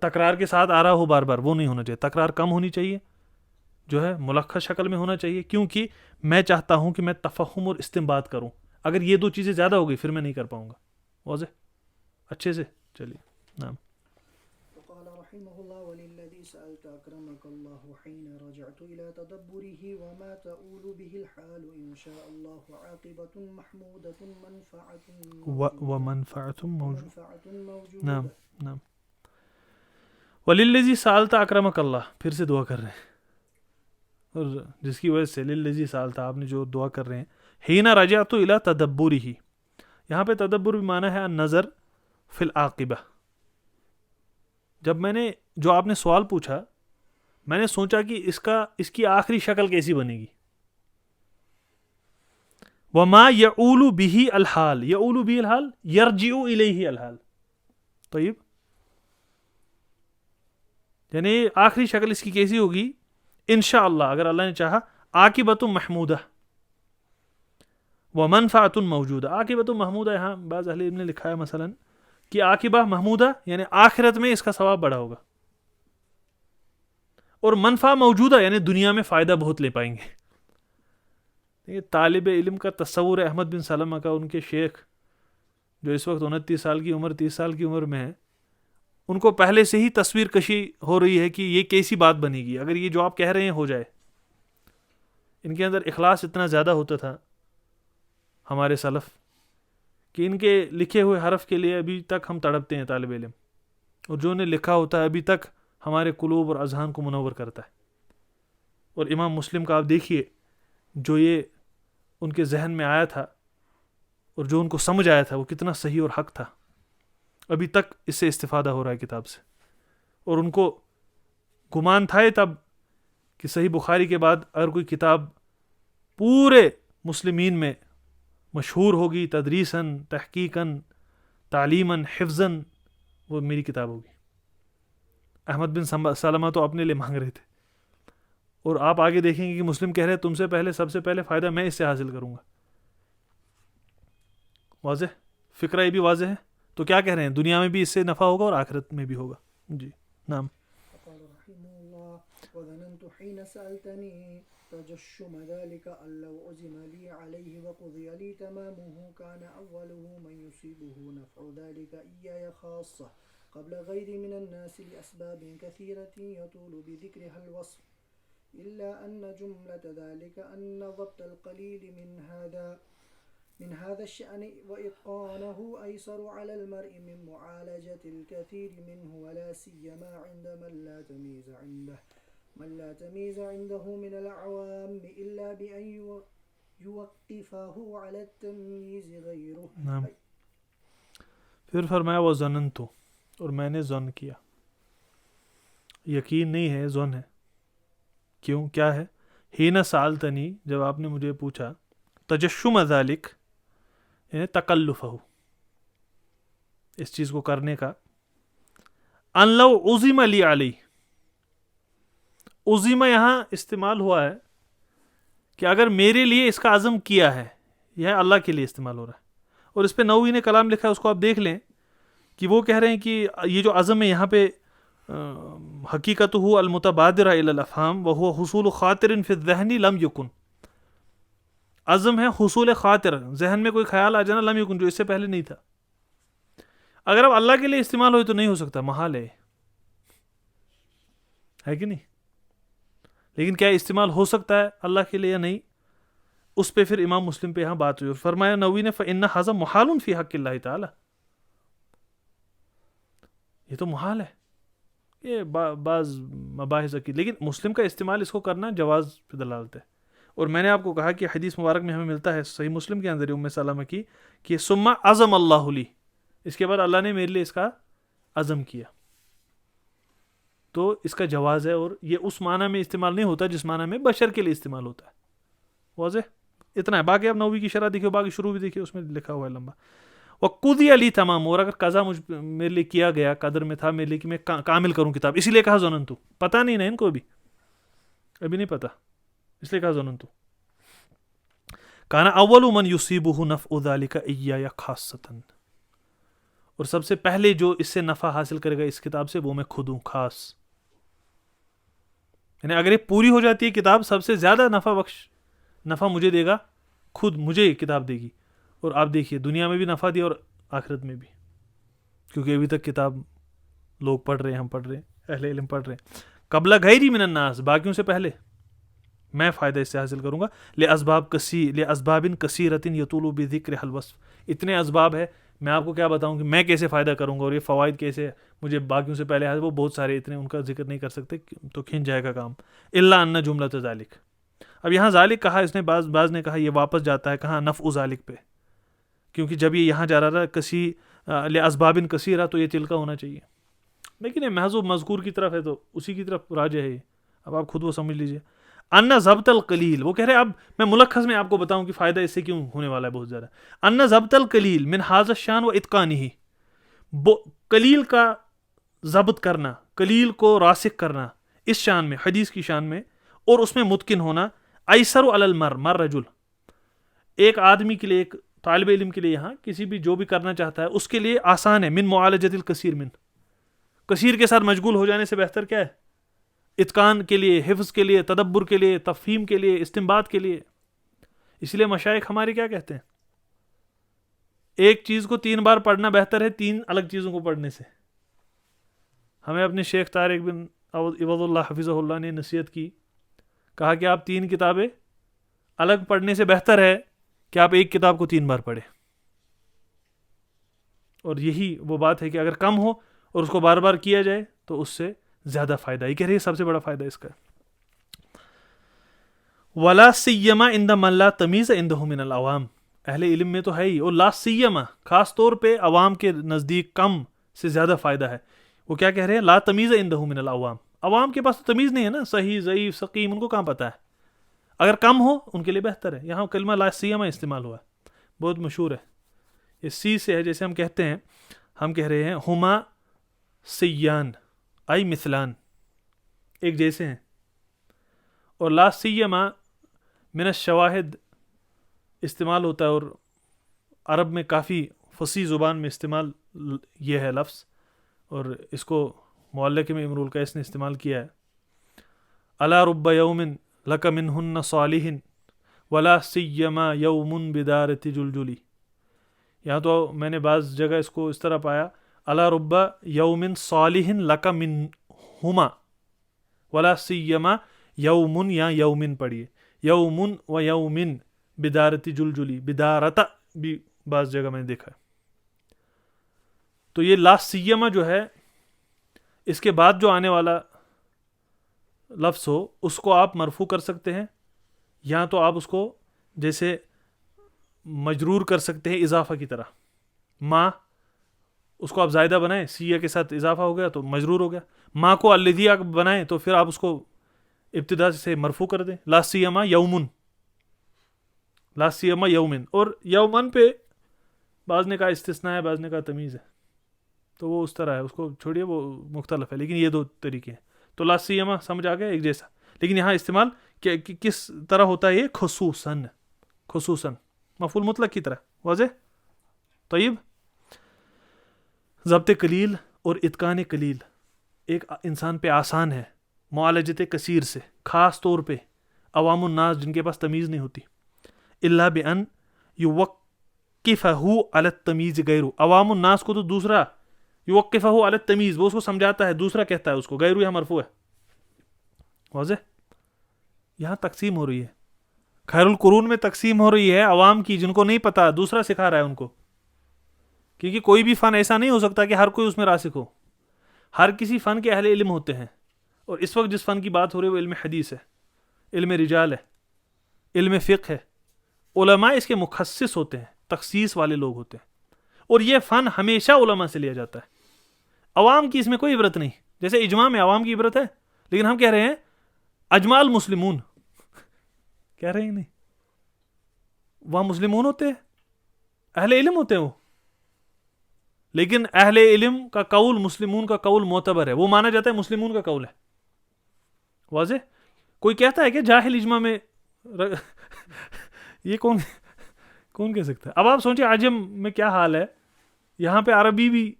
تکرار کے ساتھ آ رہا ہو بار بار، وہ نہیں ہونا چاہیے. تکرار کم ہونی چاہیے، جو ہے ملخص شکل میں ہونا چاہیے، کیونکہ میں چاہتا ہوں کہ میں تفہم اور استنباط کروں. اگر یہ دو چیزیں زیادہ ہو گئی پھر میں نہیں کر پاؤں گا. واضح اچھے سے. چلیے نام. وقال رحمه الله وللذي سألت أكرمك الله حين رجعت إلى تدبره وما تؤول به الحال إن شاء الله عاقبة محمودة ومنفعة موجودة. نعم موجودة. نعم. وللذی سألت اکرمک اللہ، پھر سے دعا کر رہے ہیں، اور جس کی وجہ سے للذی سألت آپ نے جو دعا کر رہے ہیں. حین رجعت الی تدبرہ، یہاں پہ تدبر بھی معنی ہے النظر فی العاقبہ. جب میں نے جو آپ نے سوال پوچھا میں نے سوچا کہ اس کی آخری شکل کیسی بنے گی. وما یعول بہ الحال، یعول بہ الحال یرجع الیہ الحال. طیب، یعنی آخری شکل اس کی کیسی ہوگی؟ انشاءاللہ اگر اللہ نے چاہا، عاقبۃ محمودہ ومنفعۃ موجودہ. عاقبۃ محمودہ یہاں بعض اہل علم نے لکھا ہے مثلا کہ عاقبہ محمودہ یعنی آخرت میں اس کا ثواب بڑا ہوگا، اور منفع موجودہ یعنی دنیا میں فائدہ بہت لے پائیں گے. یہ طالب علم کا تصور ہے احمد بن سلمہ کا، ان کے شیخ جو اس وقت 29 سال کی عمر 30 سال کی عمر میں ہے، ان کو پہلے سے ہی تصویر کشی ہو رہی ہے کہ یہ کیسی بات بنے گی اگر یہ جو آپ کہہ رہے ہیں ہو جائے. ان کے اندر اخلاص اتنا زیادہ ہوتا تھا ہمارے سلف کہ ان کے لکھے ہوئے حرف کے لیے ابھی تک ہم تڑپتے ہیں طالب علم، اور جو انہیں لکھا ہوتا ہے ابھی تک ہمارے قلوب اور اذہان کو منور کرتا ہے. اور امام مسلم کا آپ دیکھیے، جو یہ ان کے ذہن میں آیا تھا اور جو ان کو سمجھ آیا تھا وہ کتنا صحیح اور حق تھا. ابھی تک اس سے استفادہ ہو رہا ہے کتاب سے. اور ان کو گمان تھا تب کہ صحیح بخاری کے بعد اگر کوئی کتاب پورے مسلمین میں مشہور ہوگی تدریساً، تحقیقاً، تعلیماً، حفظاً، وہ میری کتاب ہوگی. احمد بن سلمہ تو اپنے لیے مانگ رہے تھے، اور آپ آگے دیکھیں گے کہ مسلم کہہ رہے تم سے پہلے سب سے پہلے فائدہ میں اس سے حاصل کروں گا. واضح فکرہ یہ بھی واضح ہے. تو کیا کہہ رہے ہیں؟ دنیا میں بھی اس سے نفع ہوگا اور آخرت میں بھی ہوگا. جی نعم. وقال رحمه الله وظننت حين سألتني تجشم ذلك أن لو عزم لي عليه وقضي لي تمامه كان أوله من يصيبه نفع ذلك إياي خاصة قبل غيري من الناس لأسباب كثيرة يطول بذكرها الوصف إلا أن جملة ذلك أن ضبط القليل من هذا الشأن وإتقانه أيسر على المرء من معالجة الكثير منه ولا سيما عند من لا تمييز عنده من الأعوام إلا بأن يوقفه على التمييز غيره. نعم. پھر فرمایا وظننت، اور میں نے ظن کیا. یقین نہیں ہے، ظن ہے. کیوں؟ کیا ہے؟ حین سالتنی، جب آپ نے مجھے پوچھا، تجشم ذالک یعنی تکلف ہو اس چیز کو کرنے کا، ان لو عزم لی علی، عزم یہاں استعمال ہوا ہے کہ اگر میرے لیے اس کا عزم کیا ہے، یہ اللہ کے لیے استعمال ہو رہا ہے. اور اس پہ نووی نے کلام لکھا ہے، اس کو آپ دیکھ لیں کہ وہ کہہ رہے ہیں کہ یہ جو عزم ہے یہاں پہ حقیقت ہو المتبادر الی الافہام وہو حصول خاطر فی الذہن لم یکن. عزم ہے حصول خاطر، ذہن میں کوئی خیال آ جانا، لم یکن جو اس سے پہلے نہیں تھا. اگر اب اللہ کے لیے استعمال ہوئے تو نہیں ہو سکتا، محال ہے کہ نہیں؟ لیکن کیا استعمال ہو سکتا ہے اللہ کے لیے یا نہیں، اس پہ پھر امام مسلم پہ یہاں بات ہوئی. اور فرمایا نووی نے فإن ھذا محال فی حق اللہ تعالی، یہ تو محال ہے، یہ بعض مباحث کی، لیکن مسلم کا استعمال اس کو کرنا جواز پہ دلالت ہے. اور میں نے آپ کو کہا کہ حدیث مبارک میں ہمیں ملتا ہے صحیح مسلم کے اندر ام سلمہ کی کہ ثم عزم اللہ لی، اس کے بعد اللہ نے میرے لیے اس کا عزم کیا. تو اس کا جواز ہے، اور یہ اس معنی میں استعمال نہیں ہوتا جس معنی میں بشر کے لیے استعمال ہوتا ہے. واضح اتنا ہے. باقی آپ نووی کی شرح دیکھیے، باقی شروع بھی دیکھیے، اس میں لکھا ہوا ہے لمبا. وقضی علی تمام، اور اگر قضا میرے لیے کیا گیا، قدر میں تھا میرے لیے کہ میں کامل کروں کتاب، اسی لیے کہا ظننتو، پتہ نہیں نا ان کو ابھی نہیں پتہ، اس لیے کہا ظننتو. کانا اول من یصیبہ نفع ذلک ایایا خاصۃ، اور سب سے پہلے جو اس سے نفع حاصل کرے گا اس کتاب سے وہ میں خود ہوں، خاص. یعنی اگر یہ پوری ہو جاتی ہے کتاب، سب سے زیادہ نفع مجھے دے گا، خود مجھے یہ کتاب دے گی. اور آپ دیکھیے دنیا میں بھی نفع دیا اور آخرت میں بھی، کیونکہ ابھی تک کتاب لوگ پڑھ رہے ہیں، ہم پڑھ رہے ہیں، اہل علم پڑھ رہے ہیں. قبل غیری من الناس، باقیوں سے پہلے میں فائدہ اس سے حاصل کروں گا. لاسباب کثیرۃ یطول بذکر الوصف، اتنے اسباب ہے، میں آپ کو کیا بتاؤں کہ میں کیسے فائدہ کروں گا اور یہ فوائد کیسے مجھے باقیوں سے پہلے وہ بہت سارے اتنے، ان کا ذکر نہیں کر سکتے تو کھنچ جائے گا کام. الا ان جملۃ ذالک، اب یہاں ذالک کہا اس نے، بعض نے کہا یہ واپس جاتا ہے کہاں، نفع ذالک پہ، کیونکہ جب یہ یہاں جا رہا تھا لاسباب کثیرہ تو یہ تلکا ہونا چاہیے، لیکن یہ محض مذکور کی طرف ہے تو اسی کی طرف راجع ہے. اب آپ خود وہ سمجھ لیجئے. ان ضبط القلیل، وہ کہہ رہے اب میں ملخص میں آپ کو بتاؤں کہ فائدہ اس سے کیوں ہونے والا ہے بہت زیادہ. ان ضبط القلیل من ھذا الشان و اتقانہ، قلیل کا ضبط کرنا، قلیل کو راسخ کرنا اس شان میں، حدیث کی شان میں، اور اس میں متقن ہونا، ایسر علی المر رجل، ایک آدمی کے لیے، ایک طالب علم کے لیے، یہاں کسی بھی جو بھی کرنا چاہتا ہے اس کے لیے آسان ہے، من معالجۃ الکثیر، من کثیر کے ساتھ مشغول ہو جانے سے بہتر کیا ہے، اتقان کے لیے، حفظ کے لیے، تدبر کے لیے، تفہیم کے لیے، استنباط کے لیے. اس لیے مشائخ ہمارے کیا کہتے ہیں، ایک چیز کو 3 بار پڑھنا بہتر ہے 3 الگ چیزوں کو پڑھنے سے. ہمیں اپنے شیخ طارق بن عوض اللہ حفظہ اللہ نے نصیحت کی، کہا کہ آپ 3 کتابیں الگ پڑھنے سے بہتر ہے کہ آپ ایک کتاب کو 3 بار پڑھیں. اور یہی وہ بات ہے کہ اگر کم ہو اور اس کو بار بار کیا جائے تو اس سے زیادہ فائدہ. یہ کہہ رہی ہے سب سے بڑا فائدہ اس کا. ولا سیما عند من لا تمیز عنده من العوام، اہل علم میں تو ہے ہی، اور لا سیما خاص طور پہ عوام کے نزدیک کم سے زیادہ فائدہ ہے. وہ کیا کہہ رہے ہیں، لا تمیز عنده من العوام، عوام کے پاس تو تمیز نہیں ہے نا، صحیح ضعیف سقیم ان کو کہاں پتہ ہے، اگر کم ہو ان کے لیے بہتر ہے. یہاں کلمہ لا سیما استعمال ہوا ہے، بہت مشہور ہے، یہ سی سے ہے. جیسے ہم کہتے ہیں، ہم کہہ رہے ہیں ہما سیان ای مثلان، ایک جیسے ہیں. اور لا سیما من الشواہد استعمال ہوتا ہے، اور عرب میں کافی فصیح زبان میں استعمال یہ ہے لفظ، اور اس کو معلق میں امرؤ القیس نے استعمال کیا ہے. الا رب یوم لک منہن صالح ولا سیما یوم بدارت جلجلی. یہاں تو میں نے بعض جگہ اس کو اس طرح پایا، الا رب یوم صالح لک منہما ولا سیما یومن، یا یومن پڑھیے، یومن و یومن بدارت جلجلی، بدارت بھی بعض جگہ میں نے دیکھا ہے. تو یہ لا سیما جو ہے، اس کے بعد جو آنے والا لفظ ہو اس کو آپ مرفوع کر سکتے ہیں، یا تو آپ اس کو جیسے مجرور کر سکتے ہیں اضافہ کی طرح، ما اس کو آپ زائدہ بنائیں، سیہ کے ساتھ اضافہ ہو گیا تو مجرور ہو گیا. ماں کو الذی بنائیں تو پھر آپ اس کو ابتدا سے مرفوع کر دیں، لا سیما یومن، لا سیما یومن. اور یومن پہ بعض نے کہا استثناء ہے، بعض نے کہا تمیز ہے، تو وہ اس طرح ہے، اس کو چھوڑیے، وہ مختلف ہے، لیکن یہ دو طریقے ہیں. تو لا سیما سمجھ آ گیا ایک جیسا، لیکن یہاں استعمال کس طرح ہوتا ہے؟ یہ خصوصاً، خصوصاً مفعول مطلق کی طرح. واضح؟ طیب. ضبط قلیل اور اتقان قلیل ایک انسان پہ آسان ہے معالجت کثیر سے، خاص طور پہ عوام الناس جن کے پاس تمیز نہیں ہوتی. الا بان یوقفہ علی التمیز غیرو، عوام الناس کو تو دوسرا یوقفہ علی التمیز، وہ اس کو سمجھاتا ہے، دوسرا کہتا ہے اس کو، غیرو یہاں مرفوع ہے. واضح؟ یہاں تقسیم ہو رہی ہے، خیر القرون میں تقسیم ہو رہی ہے عوام کی، جن کو نہیں پتا دوسرا سکھا رہا ہے ان کو، کیونکہ کوئی بھی فن ایسا نہیں ہو سکتا کہ ہر کوئی اس میں راسخ ہو. ہر کسی فن کے اہل علم ہوتے ہیں، اور اس وقت جس فن کی بات ہو رہی ہے وہ علم حدیث ہے، علم رجال ہے، علم فقہ ہے. علماء اس کے مخصص ہوتے ہیں، تخصیص والے لوگ ہوتے ہیں، اور یہ فن ہمیشہ علماء سے لیا جاتا ہے. عوام کی اس میں کوئی عبرت نہیں. جیسے اجماع میں عوام کی عبرت ہے، لیکن ہم کہہ رہے ہیں اجماع المسلمون، کہہ رہے ہیں نہیں، وہاں مسلمون ہوتے ہیں، اہل علم ہوتے ہیں وہ، لیکن اہل علم کا قول مسلمون کا قول معتبر ہے، وہ مانا جاتا ہے مسلمون کا قول ہے. واضح؟ کوئی کہتا ہے کہ جاہل اجماع میں یہ کون کہہ سکتا ہے؟ اب آپ سوچیں عجم میں کیا حال ہے، یہاں پہ عربی بھی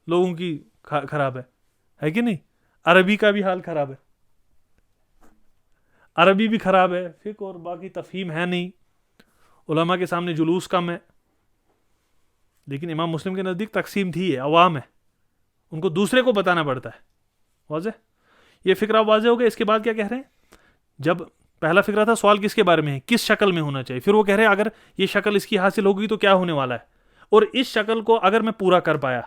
لوگوں کی خراب ہے کہ نہیں؟ عربی کا بھی حال خراب ہے، عربی بھی خراب ہے، فقہ اور باقی تفہیم ہے نہیں، علماء کے سامنے جلوس کم ہے. لیکن امام مسلم کے نزدیک تقسیم تھی ہے، عوام ہے، ان کو دوسرے کو بتانا پڑتا ہے. واضح؟ یہ فکرہ واضح ہو گیا. اس کے بعد کیا کہہ رہے ہیں؟ جب پہلا فکرہ تھا سوال کس کے بارے میں ہے، کس شکل میں ہونا چاہیے، پھر وہ کہہ رہے ہیں اگر یہ شکل اس کی حاصل ہوگی تو کیا ہونے والا ہے، اور اس شکل کو اگر میں پورا کر پایا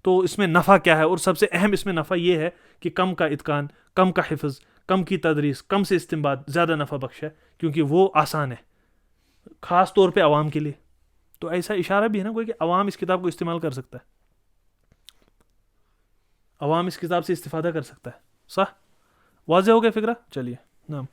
تو اس میں نفع کیا ہے، اور سب سے اہم اس میں نفع یہ ہے کہ کم کا اتقان، کم کا حفظ، کم کی تدریس، کم سے استنباط زیادہ نفع بخش ہے، کیونکہ وہ آسان ہے خاص طور پہ عوام کے لیے. تو ایسا اشارہ بھی ہے نا کوئی کہ عوام اس کتاب کو استعمال کر سکتا ہے، عوام اس کتاب سے استفادہ کر سکتا ہے. صح؟ واضح ہو گیا فکرہ؟ چلیے. نعم.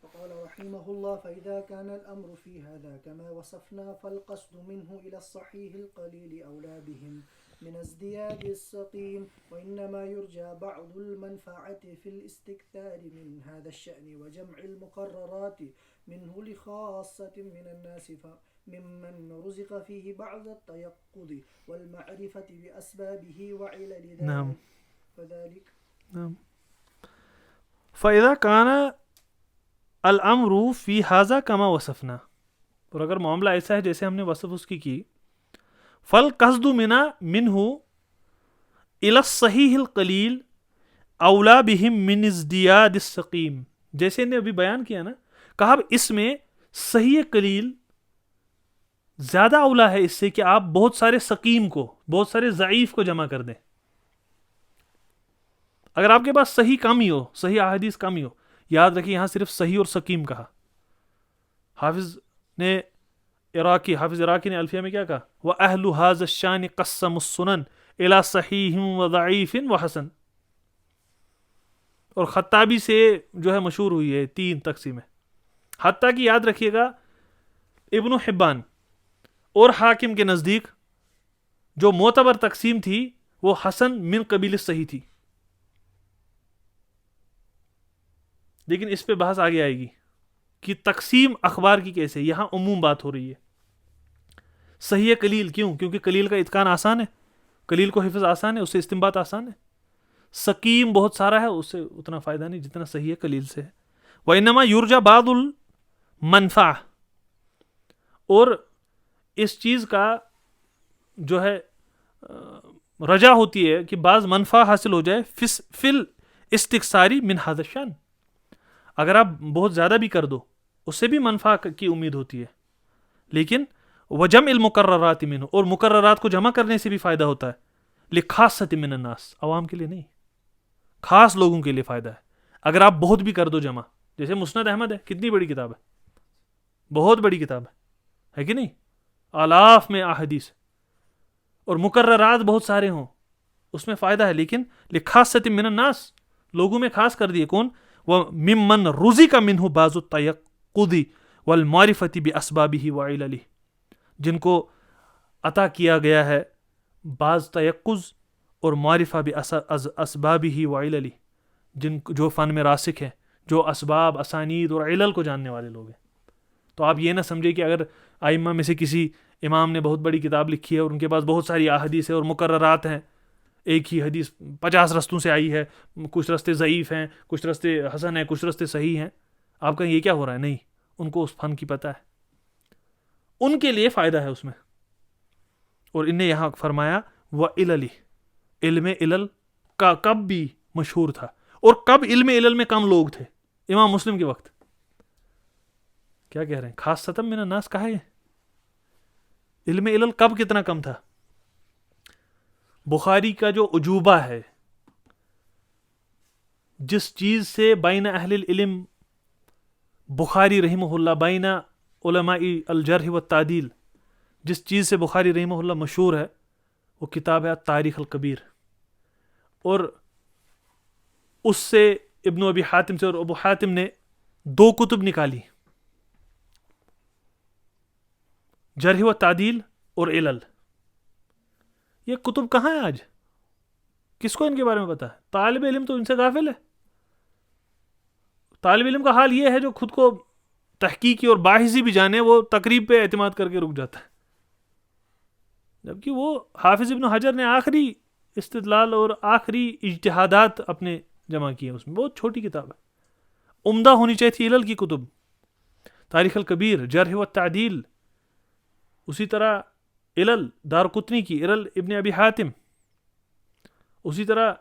وقال رحمه الله فإذا كان الأمر في هذا كما وصفنا فالقصد منه إلى الصحيح القليل أولى بهم من ازدياد السقيم، وإنما يرجى بعض المنفعة في الاستكثار من هذا الشأن وجمع المقررات منه لخاصة من الناس ممن رزق فيه بعض التيقظ والمعرفة بأسبابه وعلل نعم. ذلك فذلك. نعم. فإذا كان الامر فی ھذا کما وصفنا، اور اگر معاملہ ایسا ہے جیسے ہم نے وصف اس کی فالقصد منہ الی الصحیح القلیل اولا بہم من ازدیاد السقیم، جیسے نے ابھی بیان کیا نا، کہا اب اس میں صحیح قلیل زیادہ اولا ہے اس سے کہ آپ بہت سارے سقیم کو، بہت سارے ضعیف کو جمع کر دیں. اگر آپ کے پاس صحیح کم ہی ہو، صحیح احادیث کم ہی ہو، یاد رکھیے یہاں صرف صحیح اور سقیم کہا. حافظ عراقی نے الفیہ میں کیا کہا؟ وَأَهْلُ هَذَا الشَّانِ قَسَّمُ السُّنَنِ إِلَى صَحِيحٍ وَضَعِيفٍ وَحَسَنٍ. اور خطابی سے جو ہے مشہور ہوئی ہے 3 تقسیمیں، حتیٰ کہ یاد رکھیے گا ابن حبان اور حاکم کے نزدیک جو معتبر تقسیم تھی وہ حسن من قبیل صحیح تھی. لیکن اس پہ بحث آگے آئے گی کہ تقسیم اخبار کی کیسے، یہاں عموم بات ہو رہی ہے. صحیح قلیل کیوں؟ کیونکہ قلیل کا اتقان آسان ہے، قلیل کو حفظ آسان ہے، اس سے استنباط آسان ہے. سقیم بہت سارا ہے، اس سے اتنا فائدہ نہیں جتنا صحیح قلیل سے ہے. وَإِنَّمَا يُرْجَى بعض المنفع، اور اس چیز کا جو ہے رجا ہوتی ہے کہ بعض منفع حاصل ہو جائے فی الاستکثاری من ھذا الشأن. اگر آپ بہت زیادہ بھی کر دو اس سے بھی منفع کی امید ہوتی ہے، لیکن وجمع المقررات منہ، اور مقررات کو جمع کرنے سے بھی فائدہ ہوتا ہے. لخاصۃ من الناس، عوام کے لیے نہیں، خاص لوگوں کے لیے فائدہ ہے. اگر آپ بہت بھی کر دو جمع، جیسے مسند احمد ہے، کتنی بڑی کتاب ہے، بہت بڑی کتاب ہے کہ نہیں، آلاف میں احادیث، اور مقررات بہت سارے ہوں، اس میں فائدہ ہے، لیکن لخاصۃ من الناس، لوگوں میں خاص کر دیے کون؟ وممن رزق منہ بعض التیقظ والمعرفۃ باسبابہ وعللہ، جن کو عطا کیا گیا ہے بعض تیقظ اور معرفہ باسبابہ وعللہ، جو فن میں راسخ ہیں، جو اسباب، اسانید اور علل کو جاننے والے لوگ ہیں۔ تو آپ یہ نہ سمجھے کہ اگر ائمہ میں سے کسی امام نے بہت بڑی کتاب لکھی ہے اور ان کے پاس بہت ساری احادیث ہے اور مقررات ہیں، ایک ہی حدیث 50 رستوں سے آئی ہے، کچھ رستے ضعیف ہیں، کچھ رستے حسن ہیں، کچھ رستے صحیح ہیں، آپ کا یہ کیا ہو رہا ہے؟ نہیں، ان کو اس فن کی پتہ ہے، ان کے لیے فائدہ ہے اس میں۔ اور ان نے یہاں فرمایا وعلل، علم علل کا کب بھی مشہور تھا، اور کب علم علل میں کم لوگ تھے؟ امام مسلم کے وقت۔ کیا کہہ رہے ہیں؟ خاصۃ من الناس کہا ہے، علم علل کب کتنا کم تھا؟ بخاری کا جو عجوبہ ہے، جس چیز سے بین اہل العلم، بخاری رحمہ اللہ، بین علماء الجرح والتعدیل، جس چیز سے بخاری رحمہ اللہ مشہور ہے، وہ کتاب ہے تاریخ الکبیر، اور اس سے ابن ابی حاتم سے اور ابو حاتم نے 2 کتب نکالی، جرح و تعدیل اور علل۔ یہ کتب کہاں ہیں آج؟ کس کو ان کے بارے میں پتا ہے؟ طالب علم تو ان سے غافل ہے۔ طالب علم کا حال یہ ہے جو خود کو تحقیقی اور باحثی بھی جانے، وہ تقریب پہ اعتماد کر کے رک جاتا ہے، جبکہ وہ حافظ ابن حجر نے آخری استدلال اور آخری اجتہادات اپنے جمع کیے، اس میں بہت چھوٹی کتاب ہے، عمدہ ہونی چاہیے تھی علل کی کتب، تاریخ الکبیر، جرح و تعدیل، اسی طرح علل دارقطنی کی، علل ابن ابی حاتم، اسی طرح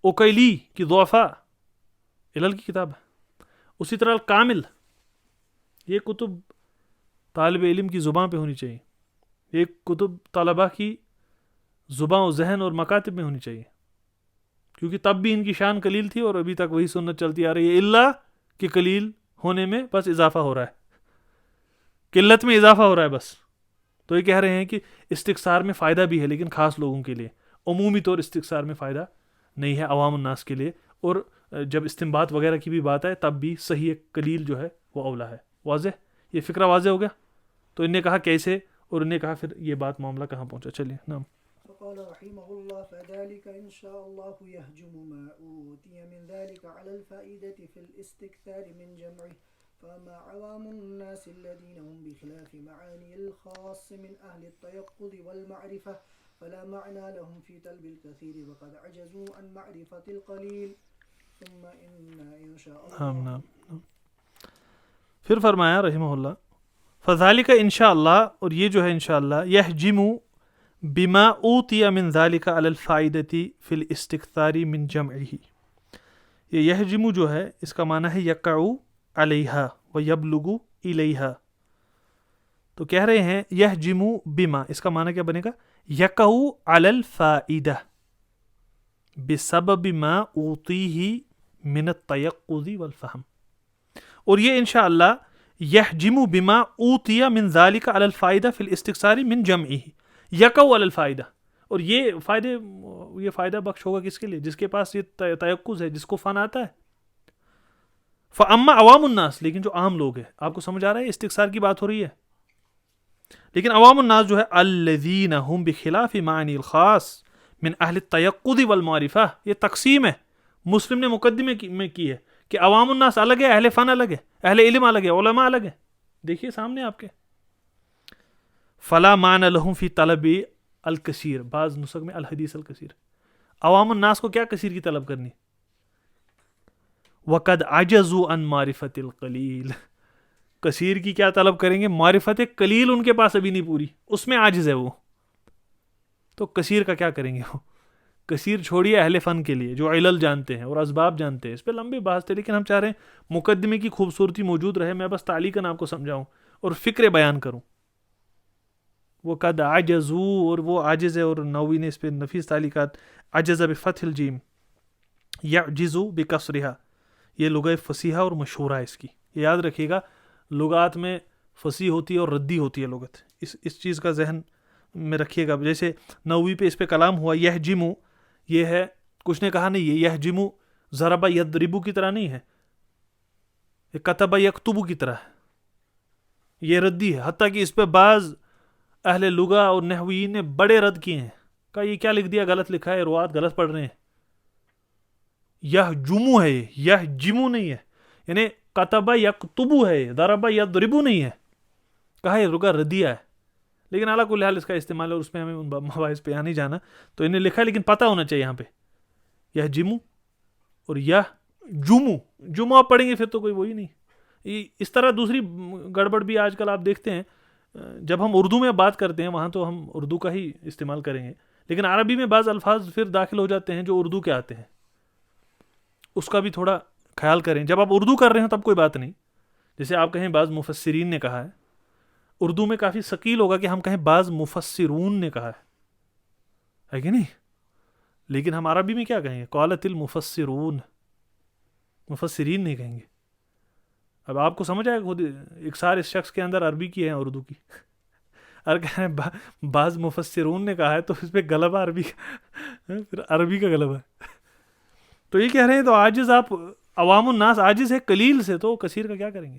اوکیلی کی ضعفاء، علل کی کتاب ہے، اسی طرح الکامل۔ یہ کتب طالب علم کی زبان پہ ہونی چاہیے، یہ کتب طلباء کی زبان و ذہن اور مکاتب میں ہونی چاہیے، کیونکہ تب بھی ان کی شان قلیل تھی اور ابھی تک وہی سنت چلتی آ رہی ہے، اللہ کہ قلیل ہونے میں بس اضافہ ہو رہا ہے، قلت میں اضافہ ہو رہا ہے بس۔ تو یہ کہہ رہے ہیں کہ استقصار میں فائدہ بھی ہے، لیکن خاص لوگوں کے لیے، عمومی طور استقصار میں فائدہ نہیں ہے عوام الناس کے لیے، اور جب استنباط وغیرہ کی بھی بات ہے تب بھی صحیح قلیل جو ہے وہ اولا ہے۔ واضح؟ یہ فکرہ واضح ہو گیا؟ تو ان نے کہا کیسے، اور ان نے کہا پھر یہ بات معاملہ کہاں پہنچا۔ چلیے نام فقال رحمه الله فذلك إن شاء الله يهجم ما أوتي من ذلك على الفائدة في الاستكثار من جمعه، فما عوام الناس الذين هم بخلاف معاني الخاص من أهل التيقظ والمعرفة فلا معنى لهم في طلب الكثير وقد عجزوا عن معرفة القليل، ثم إن شاء الله۔ پھر فرمایا رحمہ اللہ فذالک انشاءاللہ، اور یہ جو ہے انشاءاللہ، یحجم بما اوتی من ذالک علی الفائدۃ فی الاستکثار من جمعہ، یہ یحجم جو ہے اس کا معنی ہے یقع علیہا و یبلغ الیہا، تو کہہ رہے ہیں یحجم بما، اس کا معنی کیا بنے گا؟ یقع علی الفائدہ بسبب ما اوتیہ من التیقظ والفہم، اور یہ انشاءاللہ یحجم بما اوتی من ذالک علی الفائدہ فی الاستکثار من جمعہ، یقع علی الفائدہ، اور یہ فائدہ بخش ہوگا کس کے لیے؟ جس کے پاس یہ تیقظ ہے، جس کو فن آتا ہے۔ فاما عوام الناس، لیکن جو عام لوگ ہیں، آپ کو سمجھ آ رہا ہے استکثار کی بات ہو رہی ہے، لیکن عوام الناس جو ہے الذین هم بخلاف معنی الخاص من اہل التیقظ والمعرفہ، یہ تقسیم ہے، مسلم نے مقدمے میں کی ہے کہ عوام الناس الگ ہے، اہل فن الگ ہے، اہل علم الگ ہے، علماء الگ ہے، دیکھیے سامنے آپ کے۔ فلا معنی لہم فی طلب الکثیر، بعض نسخ میں الحدیث الکثیر، عوام الناس کو کیا کثیر کی طلب کرنی؟ وقد عجزوا عن معرفت القلیل، کثیر کی کیا طلب کریں گے؟ معرفت قلیل ان کے پاس ابھی نہیں پوری، اس میں عاجز ہے وہ، تو کثیر کا کیا کریں گے وہ؟ کثیر چھوڑیے اہل فن کے لیے جو علل جانتے ہیں اور اسباب جانتے ہیں، اس پہ لمبے بحث تھے، لیکن ہم چاہ رہے ہیں مقدمے کی خوبصورتی موجود رہے، میں بس تعلیقاً آپ کو سمجھاؤں اور فکر بیان کروں۔ وہ قد عجزو، اور وہ عاجز ہے، اور نووی نے اس پہ نفیس تعلیقات، عجز بفتح الجیم، یعجزو بکسرہا، یہ لغت فصیحہ اور مشہورہ ہے اس کی، یہ یاد رکھیے گا، لغات میں فصیح ہوتی ہے اور ردی ہوتی ہے لغت، اس چیز کا ذہن میں رکھیے گا. جیسے نووی پہ اس پہ کلام ہوا یحجمو، یہ ہے، کچھ نے کہا نہیں یہ یحجمو ضرب یضربو کی طرح نہیں ہے، یہ کتب یکتبو کی طرح ہے، یہ ردی ہے. حتیٰ کہ اس پہ بعض اہل لغہ اور نحویین نے بڑے رد کیے ہیں، کہا یہ کیا لکھ دیا، غلط لکھا ہے، روات غلط پڑھ رہے ہیں. یحجمو ہے، یہ یحجمو نہیں ہے، یعنی کتب یکتبو ہے، ضرب یضربو نہیں ہے، کہا یہ رگا ردیہ ہے. لیکن اعلیٰ کل حال اس کا استعمال ہے اور اس پہ ہمیں ان مباحث پہ نہیں جانا. تو انہیں لکھا ہے لیکن پتہ ہونا چاہیے یہاں پہ یحجمو اور یحجمو، جمعہ پڑھیں گے پھر تو کوئی وہی نہیں. اس طرح دوسری گڑبڑ بھی آج کل آپ دیکھتے ہیں، جب ہم اردو میں بات کرتے ہیں وہاں تو ہم اردو کا ہی استعمال کریں گے، لیکن عربی میں بعض الفاظ پھر داخل ہو جاتے ہیں جو اردو کے آتے ہیں، اس کا بھی تھوڑا خیال کریں. جب آپ اردو کر رہے ہیں تب کوئی بات نہیں، جیسے آپ کہیں بعض مفسرین نے کہا ہے، اردو میں کافی ثقیل ہوگا کہ ہم کہیں بعض مفسرون نے کہا ہے کہ نہیں، لیکن ہم عربی میں کیا کہیں گے، قالت المفسرون، مفسرین نہیں کہیں گے. اب آپ کو سمجھ آئے خود اکثار اس شخص کے اندر عربی کی ہے اردو کی. اگر کہیں بعض مفسرون نے کہا ہے تو اس پہ غلبہ عربی کا، پھر عربی کا غلبہ ہے. تو یہ کہہ رہے ہیں تو عاجز آپ عوام الناس عاجز ہے قلیل سے، تو کثیر کا کیا کریں گے.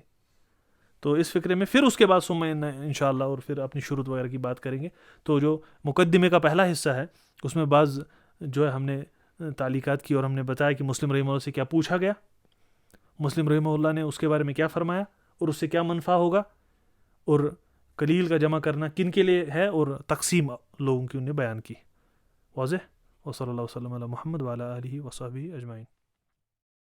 تو اس فکرے میں پھر اس کے بعد انشاءاللہ اور پھر اپنی شروط وغیرہ کی بات کریں گے. تو جو مقدمے کا پہلا حصہ ہے اس میں بعض جو ہے ہم نے تعلیقات کی اور ہم نے بتایا کہ مسلم رحمہ اللہ سے کیا پوچھا گیا، مسلم رحمہ اللہ نے اس کے بارے میں کیا فرمایا اور اس سے کیا منفع ہوگا، اور قلیل کا جمع کرنا کن کے لیے ہے، اور تقسیم لوگوں کی انہیں بیان کی. واضح. وصلی اللہ وسلم علی محمد وعلی آلہ وصحبہ اجمعین.